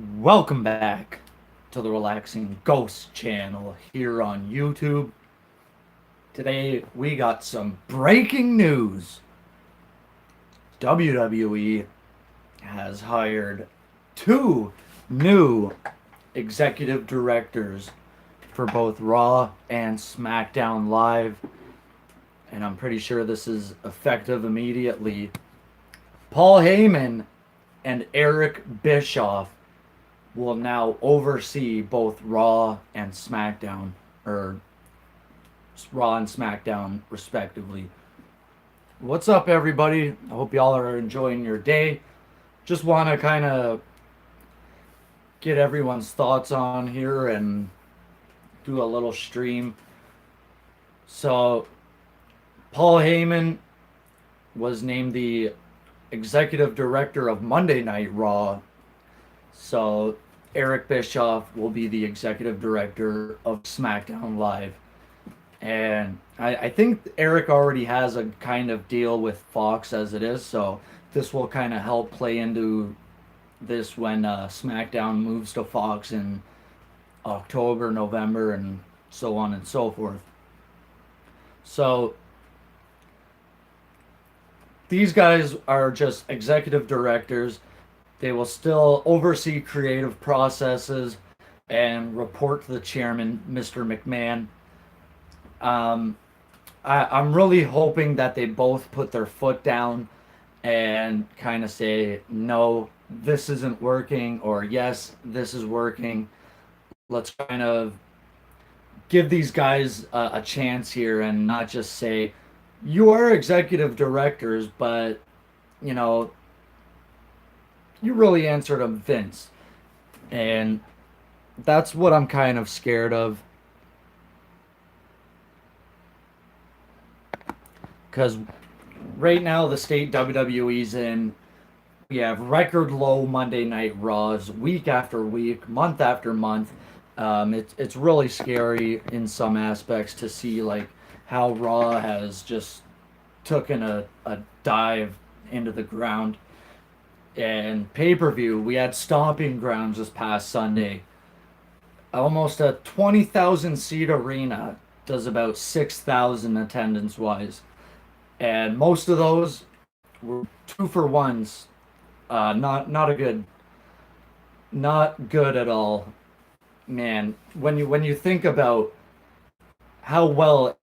Welcome back to the Relaxing Ghost channel here on YouTube. Today we got some breaking news. WWE has hired two new executive directors for both Raw and Smackdown Live, and I'm pretty sure this is effective immediately. Paul Heyman and Eric Bischoff will now oversee both Raw and SmackDown, or Raw and SmackDown, respectively. What's up, everybody? I hope y'all are enjoying your day. Just want to kind of get everyone's thoughts on here and do a little stream. So, Paul Heyman was named the executive director of Monday Night Raw. So Eric Bischoff will be the executive director of SmackDown Live. And I think Eric already has a kind of deal with Fox as it is, so this will kind of help play into this when SmackDown moves to Fox in October, November, and so on and so forth. So these guys are just executive directors. They will still oversee creative processes and report to the chairman, Mr. McMahon. I'm really hoping that they both put their foot down and kind of say, no, this isn't working, or yes, this is working. Let's kind of give these guys a chance here and not just say, you are executive directors, but, you know, you really answered him, Vince. And that's what I'm kind of scared of. Because right now, the state WWE's in, we have record low Monday Night Raws week after week, month after month. It's really scary in some aspects to see like how Raw has just taken a dive into the ground. And pay-per-view, we had Stomping Grounds this past Sunday. Almost a 20,000 seat arena does about 6,000 attendance wise. And most of those were 2-for-1s. Not good at all. Man, when you think about how well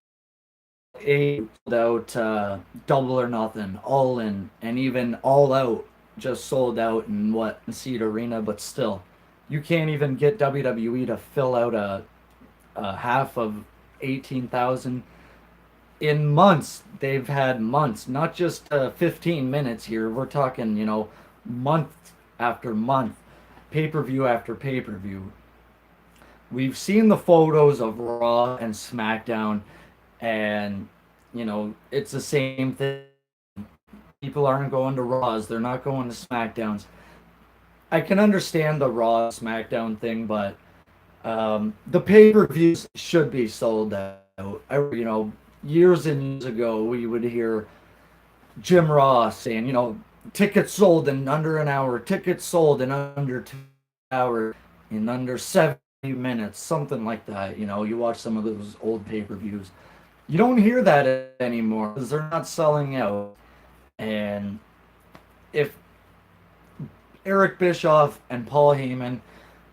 a sold out Double or Nothing, All In, and even All Out just sold out in what seat arena, but still, you can't even get WWE to fill out a half of 18,000 in months. They've had months, not just 15 minutes here. We're talking, month after month, pay-per-view after pay-per-view. We've seen the photos of Raw and SmackDown, and it's the same thing. People aren't going to Raws. They're not going to SmackDowns. I can understand the Raw SmackDown thing, but the pay-per-views should be sold out. Years and years ago, we would hear Jim Ross saying, tickets sold in under an hour, tickets sold in under 2 hours, in under 70 minutes, something like that. You watch some of those old pay-per-views. You don't hear that anymore because they're not selling out. And if Eric Bischoff and Paul Heyman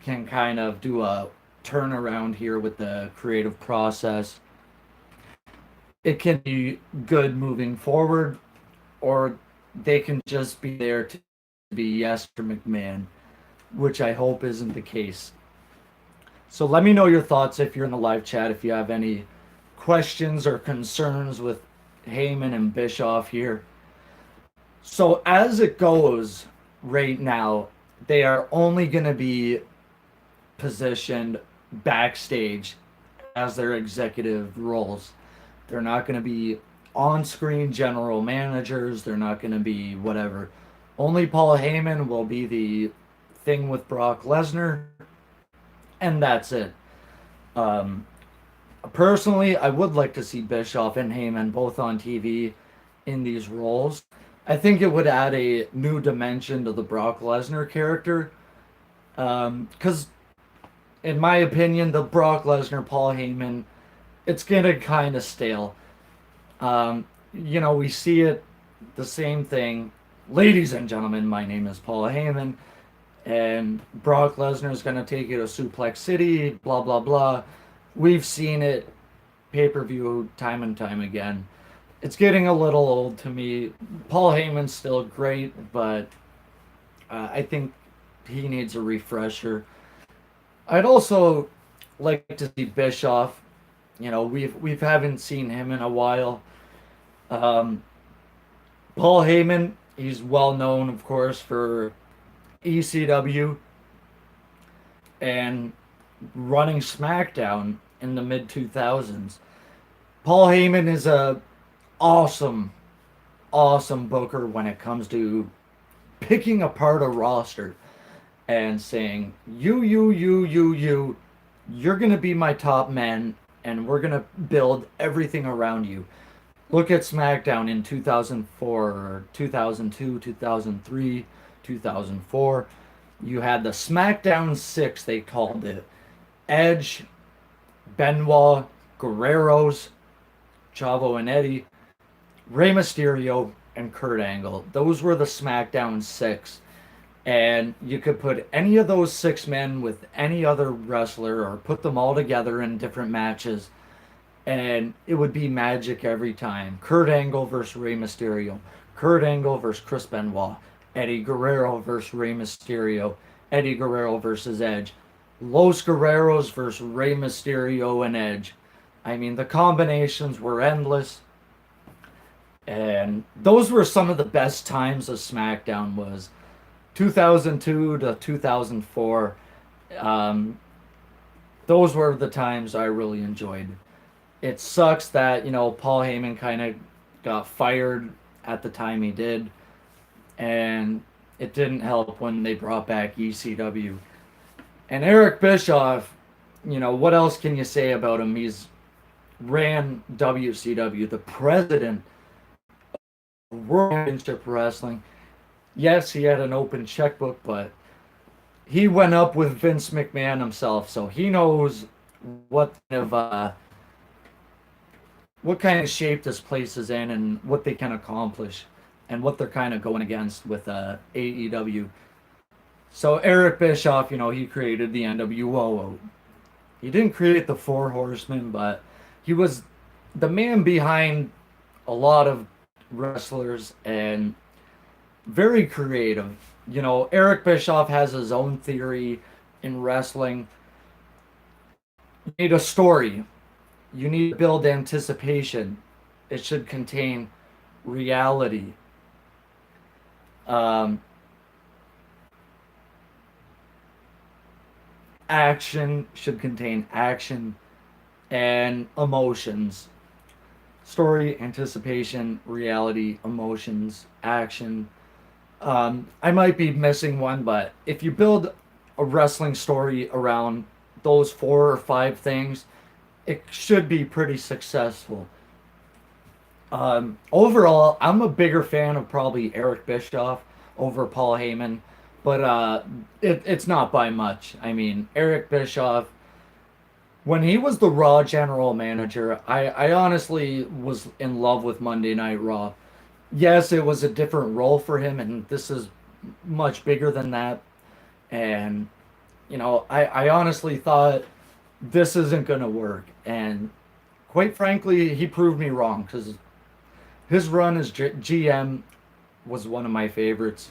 can kind of do a turnaround here with the creative process, it can be good moving forward, or they can just be there to be yes for McMahon, which I hope isn't the case. So let me know your thoughts if you're in the live chat, if you have any questions or concerns with Heyman and Bischoff here. So as it goes right now, they are only going to be positioned backstage as their executive roles. They're not going to be on-screen general managers. They're not going to be whatever. Only Paul Heyman will be the thing with Brock Lesnar, and that's it. Personally, I would like to see Bischoff and Heyman both on TV in these roles. I think it would add a new dimension to the Brock Lesnar character. Because in my opinion, the Brock Lesnar Paul Heyman, it's getting kind of stale. We see it, the same thing. Ladies and gentlemen, my name is Paul Heyman, and Brock Lesnar is going to take you to Suplex City, blah, blah, blah. We've seen it pay per view time and time again. It's getting a little old to me. Paul Heyman's still great, but I think he needs a refresher. I'd also like to see Bischoff. We haven't seen him in a while. Um, Paul Heyman, he's well known, of course, for ECW and running SmackDown in the mid 2000s. Paul Heyman is a awesome, awesome booker when it comes to picking apart a roster and saying, you're going to be my top man, and we're going to build everything around you. Look at SmackDown in 2004, or 2002, 2003, 2004. You had the Smackdown Six, they called it. Edge, Benoit, Guerreros, Chavo and Eddie, Rey Mysterio, and Kurt Angle. Those were the Smackdown Six. And you could put any of those six men with any other wrestler or put them all together in different matches, and it would be magic every time. Kurt Angle versus Rey Mysterio, Kurt Angle versus Chris Benoit, Eddie Guerrero versus Rey Mysterio, Eddie Guerrero versus Edge, Los Guerreros versus Rey Mysterio and Edge. I mean, the combinations were endless. And those were some of the best times of SmackDown was 2002 to 2004. Those were the times I really enjoyed. It sucks that, Paul Heyman kind of got fired at the time he did. And it didn't help when they brought back ECW. And Eric Bischoff, what else can you say about him? He's ran WCW, the president of World Championship Wrestling. Yes, he had an open checkbook, but he went up with Vince McMahon himself, so he knows what kind of shape this place is in and what they can accomplish and what they're kind of going against with AEW. So Eric Bischoff, he created the NWO. He didn't create the Four Horsemen, but he was the man behind a lot of wrestlers and very creative. Eric Bischoff has his own theory in wrestling. You need a story. You need to build anticipation. It should contain reality. Action should contain action and emotions. Story, anticipation, reality, emotions, action. I might be missing one, but if you build a wrestling story around those 4 or 5 things, it should be pretty successful. Overall, I'm a bigger fan of probably Eric Bischoff over Paul Heyman, but it's not by much. I mean, Eric Bischoff, when he was the Raw general manager, I honestly was in love with Monday Night Raw. Yes, it was a different role for him, and this is much bigger than that. And, I honestly thought this isn't going to work. And quite frankly, he proved me wrong because his run as GM was one of my favorites.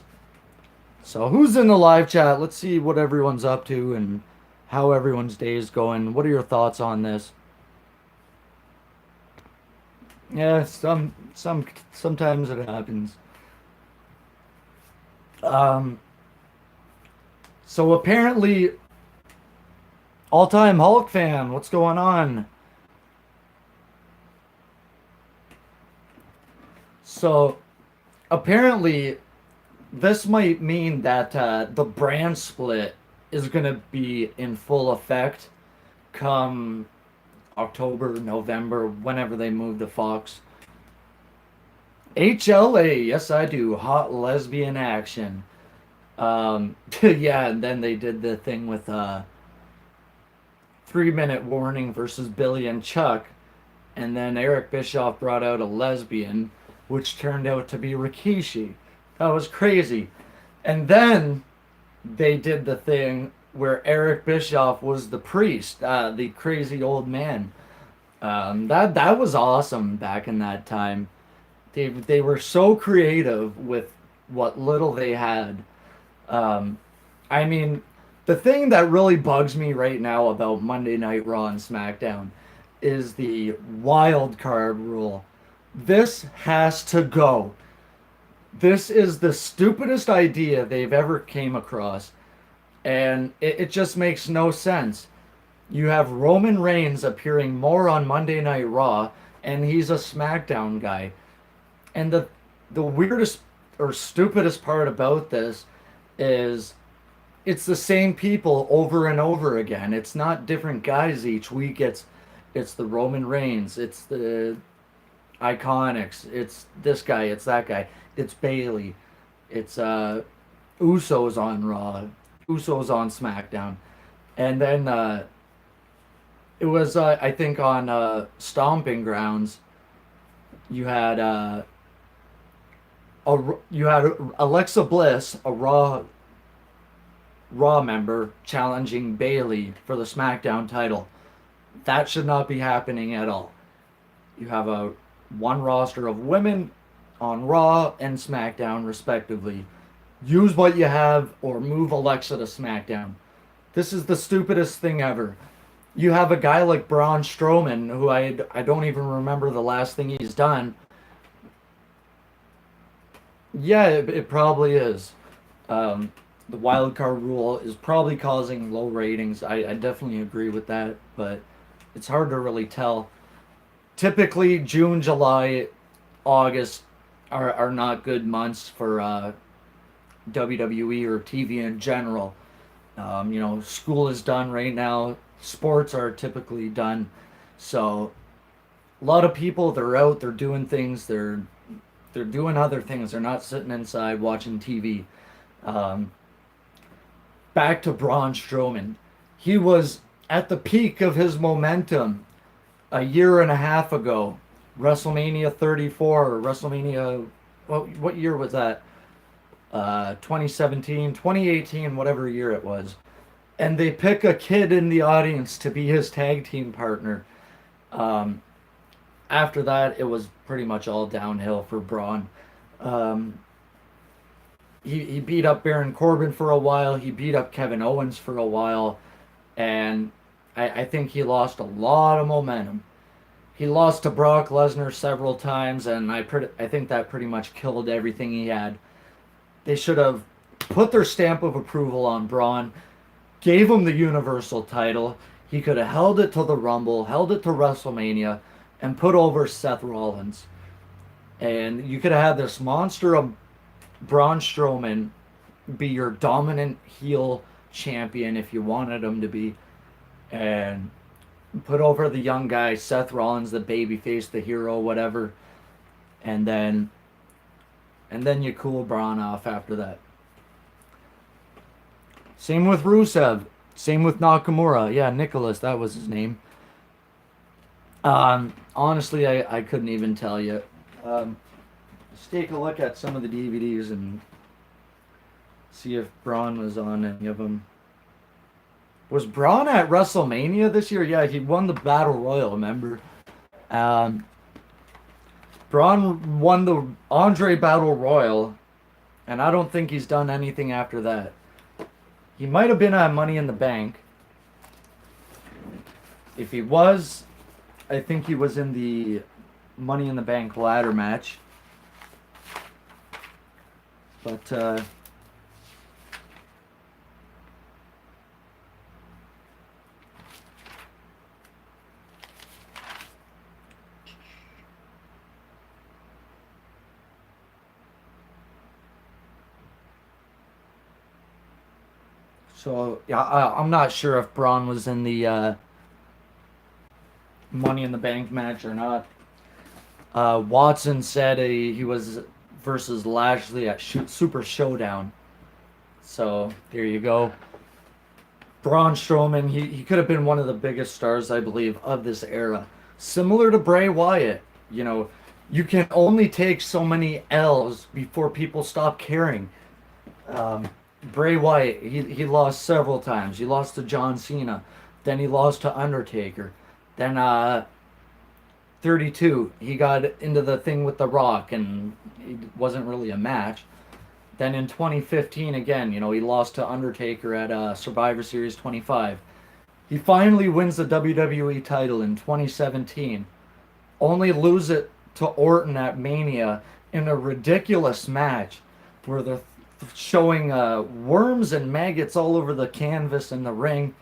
So who's in the live chat? Let's see what everyone's up to and how everyone's day is going. What are your thoughts on this? Yeah, sometimes it happens. So apparently, all-time Hulk fan, what's going on? So apparently, this might mean that the brand split is going to be in full effect come October, November, whenever they move to Fox. HLA, yes I do. Hot lesbian action. Yeah, and then they did the thing with 3-minute warning versus Billy and Chuck, and then Eric Bischoff brought out a lesbian, which turned out to be Rikishi. That was crazy. And then they did the thing where Eric Bischoff was the priest, the crazy old man. That was awesome back in that time. They were so creative with what little they had. Um, I mean, the thing that really bugs me right now about Monday Night Raw and SmackDown is the wild card rule. This has to go. This is the stupidest idea they've ever came across, and it just makes no sense. You have Roman Reigns appearing more on Monday Night Raw, and he's a SmackDown guy. And the weirdest or stupidest part about this is it's the same people over and over again. It's not different guys each week. It's the Roman Reigns. It's the Iconics. It's this guy. It's that guy. It's Bailey. It's Usos on Raw. Usos on SmackDown. And then it was I think on Stomping Grounds you had you had Alexa Bliss, a Raw member, challenging Bailey for the SmackDown title. That should not be happening at all. You have a one roster of women on Raw and SmackDown respectively. Use what you have or move Alexa to SmackDown. This is the stupidest thing ever. You have a guy like Braun Strowman, who I don't even remember the last thing he's done. Yeah, it probably is. The wild card rule is probably causing low ratings. I definitely agree with that, but it's hard to really tell. Typically, June, July, August are not good months for WWE or TV in general. School is done right now. Sports are typically done. So a lot of people, they're out, they're doing things, they're doing other things. They're not sitting inside watching TV. Back to Braun Strowman. He was at the peak of his momentum a year and a half ago. WrestleMania 34 or WrestleMania, what year was that? 2017, 2018, whatever year it was. And they pick a kid in the audience to be his tag team partner. After that, it was pretty much all downhill for Braun. Um, he beat up Baron Corbin for a while. He beat up Kevin Owens for a while. And I think he lost a lot of momentum. He lost to Brock Lesnar several times, and I think that pretty much killed everything he had. They should have put their stamp of approval on Braun, gave him the Universal title. He could have held it to the Rumble, held it to WrestleMania, and put over Seth Rollins. And you could have had this monster of Braun Strowman be your dominant heel champion if you wanted him to be. And put over the young guy, Seth Rollins, the babyface, the hero, whatever. And then you cool Braun off after that. Same with Rusev. Same with Nakamura. Yeah, Nicholas, that was his name. Honestly, I couldn't even tell you. Let's take a look at some of the DVDs and see if Braun was on any of them. Was Braun at WrestleMania this year? Yeah, he won the Battle Royal, remember? Braun won the Andre Battle Royal, and I don't think he's done anything after that. He might have been at Money in the Bank. If he was, I think he was in the Money in the Bank ladder match. But, so, yeah, I'm not sure if Braun was in the Money in the Bank match or not. Watson said he was versus Lashley at Super Showdown. So there you go. Braun Strowman, he could have been one of the biggest stars, I believe, of this era. Similar to Bray Wyatt, you know, you can only take so many L's before people stop caring. Um, Bray Wyatt, he lost several times. He lost to John Cena, then he lost to Undertaker, then 32, he got into the thing with The Rock, and it wasn't really a match. Then in 2015, again, you know, he lost to Undertaker at Survivor Series 25. He finally wins the WWE title in 2017, only lose it to Orton at Mania in a ridiculous match where they're showing worms and maggots all over the canvas in the ring.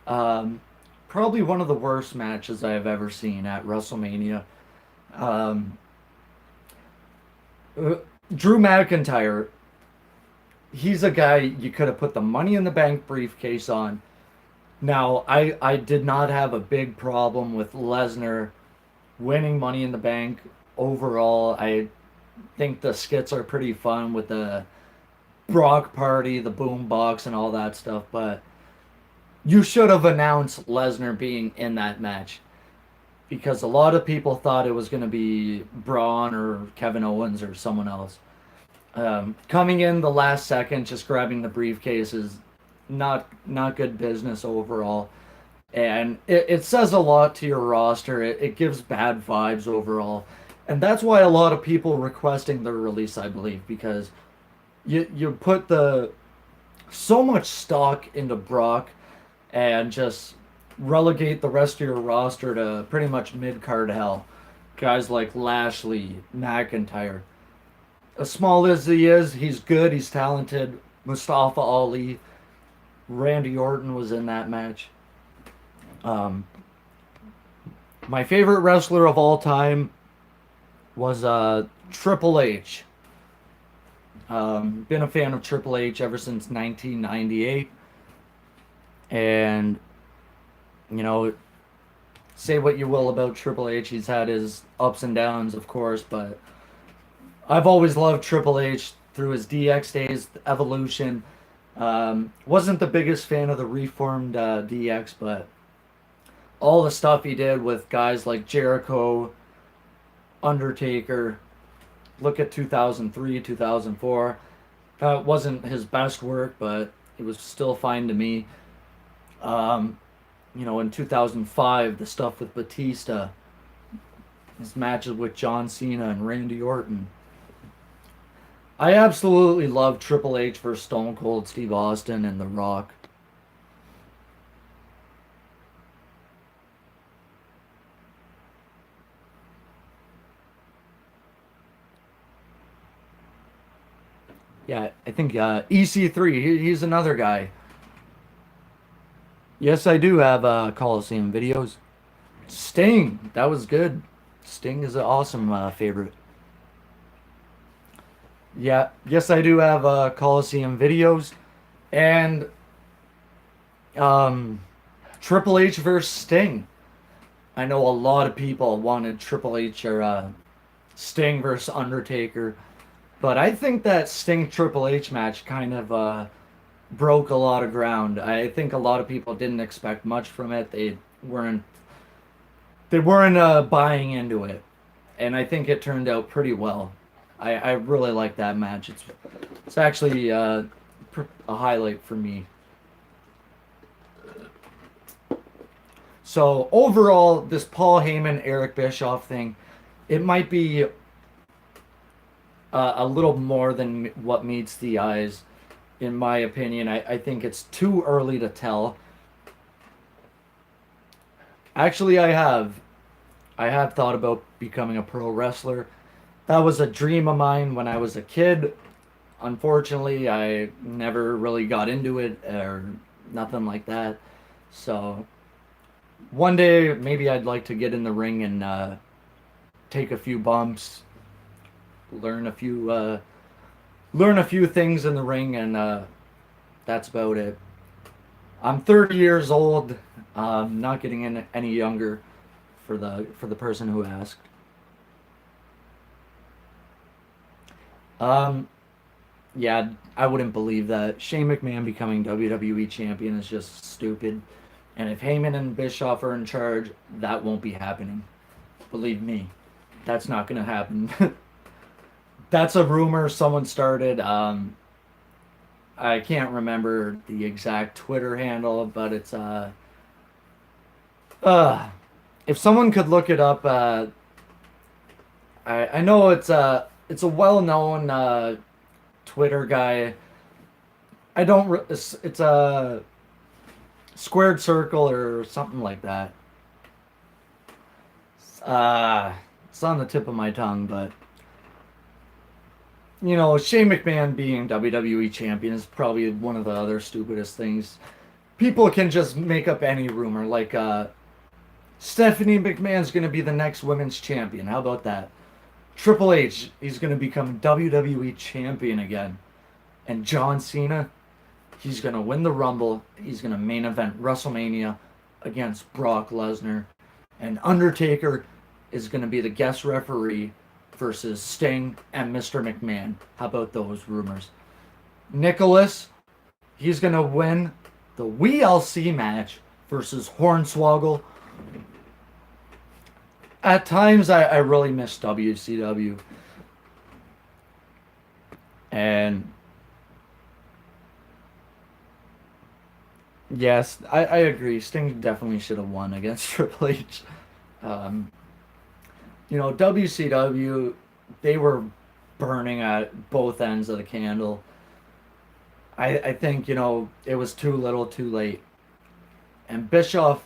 Probably one of the worst matches I have ever seen at WrestleMania. Um, Drew McIntyre, he's a guy you could have put the Money in the Bank briefcase on. Now, I did not have a big problem with Lesnar winning Money in the Bank overall. I think the skits are pretty fun with the Brock party, the boom box, and all that stuff, but you should have announced Lesnar being in that match because a lot of people thought it was going to be Braun or Kevin Owens or someone else. Coming in the last second, just grabbing the briefcase is not good business overall, and it says a lot to your roster. It gives bad vibes overall, and that's why a lot of people requesting the release, I believe, because you put the so much stock into Brock and just relegate the rest of your roster to pretty much mid card hell. Guys like Lashley, McIntyre. As small as he is, he's good, he's talented. Mustafa Ali, Randy Orton was in that match. Um, my favorite wrestler of all time was Triple H. Been a fan of Triple H ever since 1998. And, you know, say what you will about Triple H. He's had his ups and downs, of course, but I've always loved Triple H through his DX days, Evolution. Wasn't the biggest fan of the reformed DX, but all the stuff he did with guys like Jericho, Undertaker, look at 2003, 2004. It wasn't his best work, but it was still fine to me. You know, in 2005, the stuff with Batista, his matches with John Cena and Randy Orton. I absolutely love Triple H versus Stone Cold Steve Austin and The Rock. Yeah, I think EC3, he's another guy. Yes, I do have Coliseum videos. Sting, that was good. Sting is an awesome favorite. Yeah, yes, I do have Coliseum videos. And um, Triple H versus Sting. I know a lot of people wanted Triple H or Sting versus Undertaker. But I think that Sting Triple H match kind of broke a lot of ground. I think a lot of people didn't expect much from it. Weren't they weren't buying into it, and I think it turned out pretty well. I really like that match. It's actually a highlight for me. So overall, this Paul Heyman Eric Bischoff thing, it might be a little more than what meets the eyes, in my opinion. I think it's too early to tell. Actually, I have thought about becoming a pro wrestler. That was a dream of mine when I was a kid. Unfortunately, I never really got into it or nothing like that. So one day, maybe I'd like to get in the ring and take a few bumps, learn a few things in the ring, and that's about it. I'm 30 years old. Not getting any younger, for the person who asked. Um, Yeah, I wouldn't believe that. Shane McMahon becoming WWE champion is just stupid. And if Heyman and Bischoff are in charge, that won't be happening. Believe me, that's not going to happen. That's a rumor someone started. I can't remember the exact Twitter handle, but it's uh if someone could look it up, I know it's a well known Twitter guy. I don't. It's a squared circle or something like that. It's on the tip of my tongue, but Shane McMahon being WWE champion is probably one of the other stupidest things. People can just make up any rumor, like Stephanie McMahon's going to be the next women's champion. How about that? Triple H, he's going to become WWE champion again. And John Cena, he's going to win the Rumble. He's going to main event WrestleMania against Brock Lesnar. And Undertaker is going to be the guest referee versus Sting and Mr. McMahon. How about those rumors? Nicholas, he's going to win the WLC match versus Hornswoggle. At times, I really miss WCW. And yes, I agree. Sting definitely should have won against Triple H. Um, WCW, they were burning at both ends of the candle. I think, it was too little too late. And Bischoff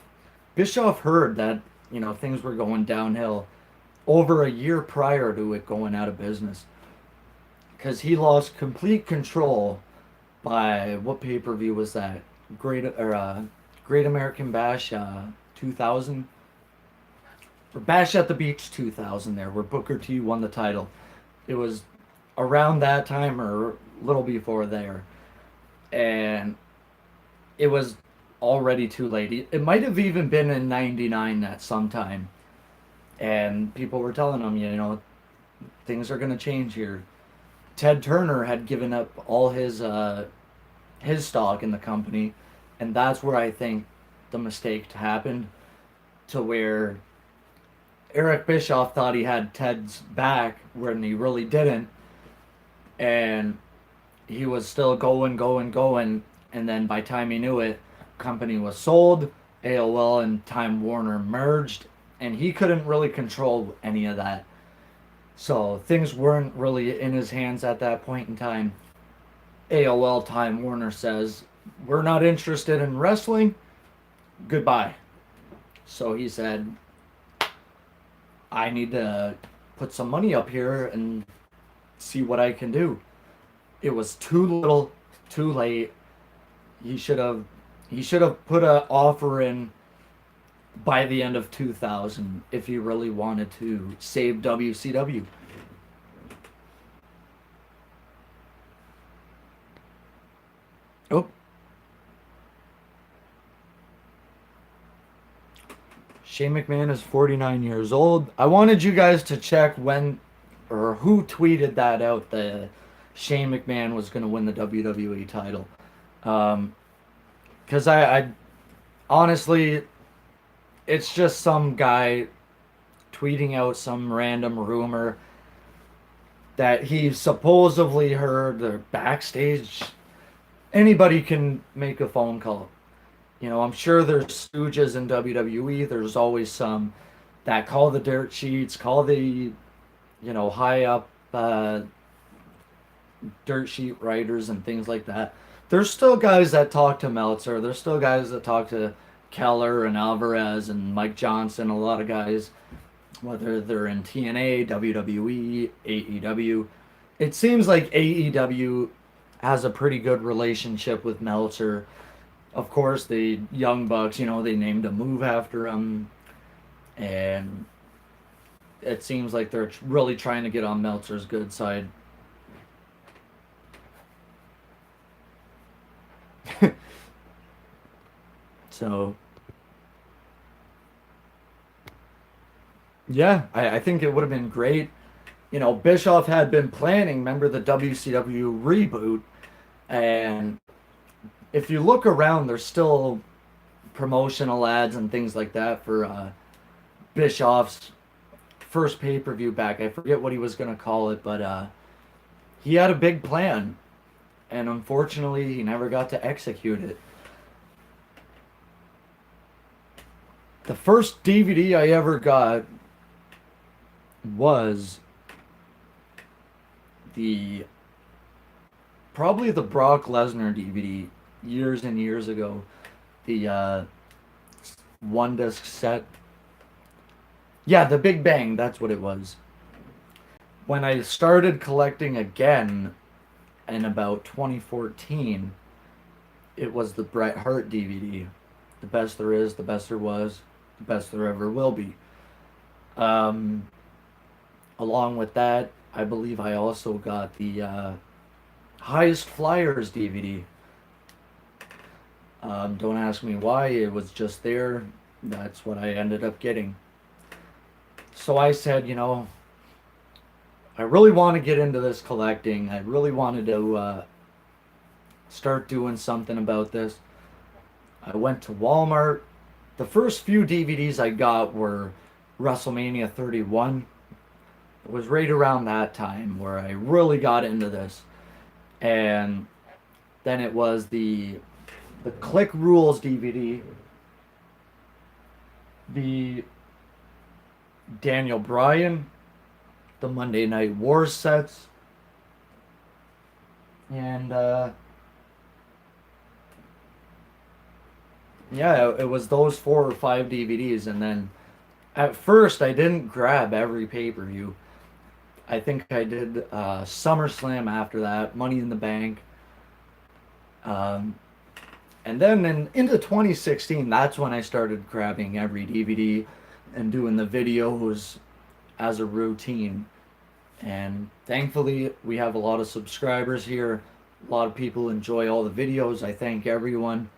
heard that, things were going downhill over a year prior to it going out of business. Because he lost complete control by what pay-per-view was that? Great American Bash 2000? Or Bash at the Beach 2000 there, where Booker T won the title. It was around that time or a little before there. And it was already too late. It might have even been in 99 at some time. And people were telling him, things are going to change here. Ted Turner had given up all his stock in the company, and that's where I think the mistake happened, to where Eric Bischoff thought he had Ted's back when he really didn't, and he was still going, and then by the time he knew it, company was sold, AOL and Time Warner merged, and he couldn't really control any of that. So things weren't really in his hands at that point in time. AOL Time Warner says, "We're not interested in wrestling. Goodbye." So he said, "I need to put some money up here and see what I can do." It was too little, too late. He should have put an offer in by the end of 2000 if he really wanted to save WCW. Oh. Shane McMahon is 49 years old. I wanted you guys to check when or who tweeted that out, that Shane McMahon was going to win the WWE title. Because I honestly, it's just some guy tweeting out some random rumor that he supposedly heard or backstage. Anybody can make a phone call. I'm sure there's stooges in WWE. There's always some that call the dirt sheets, call the, high up dirt sheet writers and things like that. There's still guys that talk to Meltzer. There's still guys that talk to Keller and Alvarez and Mike Johnson. A lot of guys, whether they're in TNA, WWE, AEW. It seems like AEW has a pretty good relationship with Meltzer. Of course, the Young Bucks, they named a move after him. And it seems like they're really trying to get on Meltzer's good side. So, yeah, I think it would have been great. Bischoff had been planning, remember the WCW reboot, and if you look around, there's still promotional ads and things like that for Bischoff's first pay-per-view back. I forget what he was going to call it, but he had a big plan, and unfortunately, he never got to execute it. The first DVD I ever got was probably the Brock Lesnar DVD years and years ago. The one disc set. Yeah, the Big Bang, that's what it was. When I started collecting again in about 2014, it was the Bret Hart DVD. The best there is, the best there was, the best there ever will be. Along with that, I believe I also got the Highest Flyers DVD. Don't ask me why, it was just there. That's what I ended up getting. So I said, I really want to get into this collecting. I really wanted to start doing something about this. I went to Walmart. The first few DVDs I got were WrestleMania 31. It was right around that time where I really got into this. And then it was the Click Rules DVD, the Daniel Bryan, the Monday Night Wars sets, and yeah, it was those 4 or 5 DVDs. And then at first I didn't grab every pay-per-view. I think I did SummerSlam after that, Money in the Bank. And then into 2016, that's when I started grabbing every DVD and doing the videos as a routine. And thankfully, we have a lot of subscribers here. A lot of people enjoy all the videos. I thank everyone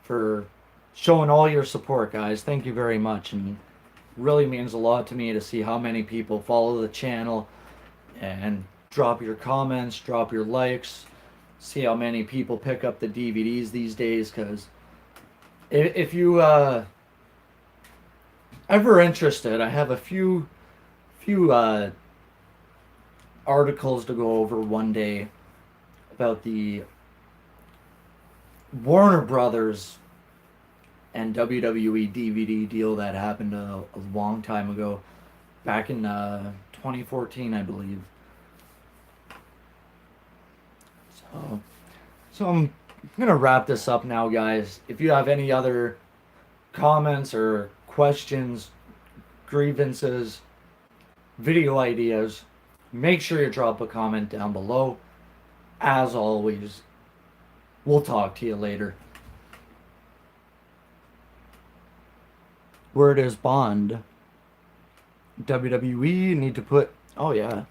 for showing all your support, guys. Thank you very much. And really means a lot to me to see how many people follow the channel and drop your comments, drop your likes, see how many people pick up the DVDs these days. Because if you ever interested, I have a few articles to go over one day about the Warner Brothers and WWE DVD deal that happened a long time ago, back in 2014, I believe. So I'm gonna wrap this up now, guys. If you have any other comments or questions, grievances, video ideas, make sure you drop a comment down below. As always, we'll talk to you later. Word is bond. WWE need to put... Oh, yeah.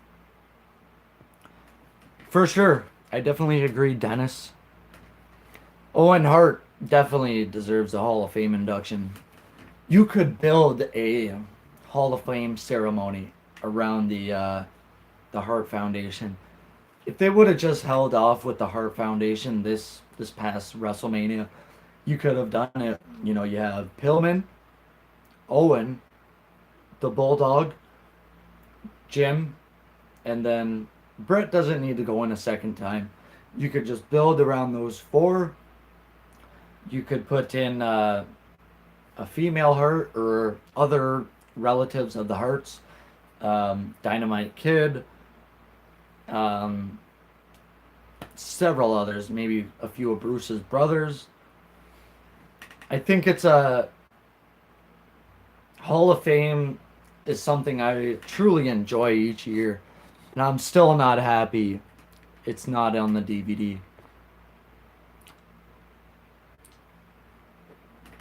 For sure. I definitely agree, Dennis. Owen Hart definitely deserves a Hall of Fame induction. You could build a Hall of Fame ceremony around the Hart Foundation. If they would have just held off with the Hart Foundation this past WrestleMania, you could have done it. You have Pillman, Owen, the Bulldog, Jim, and then Brett doesn't need to go in a second time. You could just build around those 4. You could put in a female Hart or other relatives of the Harts, Dynamite Kid, several others, maybe a few of Bruce's brothers. I think it's a Hall of Fame is something I truly enjoy each year, and I'm still not happy it's not on the DVD.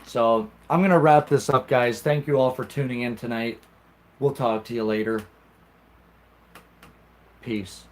So I'm going to wrap this up, guys. Thank you all for tuning in tonight. We'll talk to you later. Peace.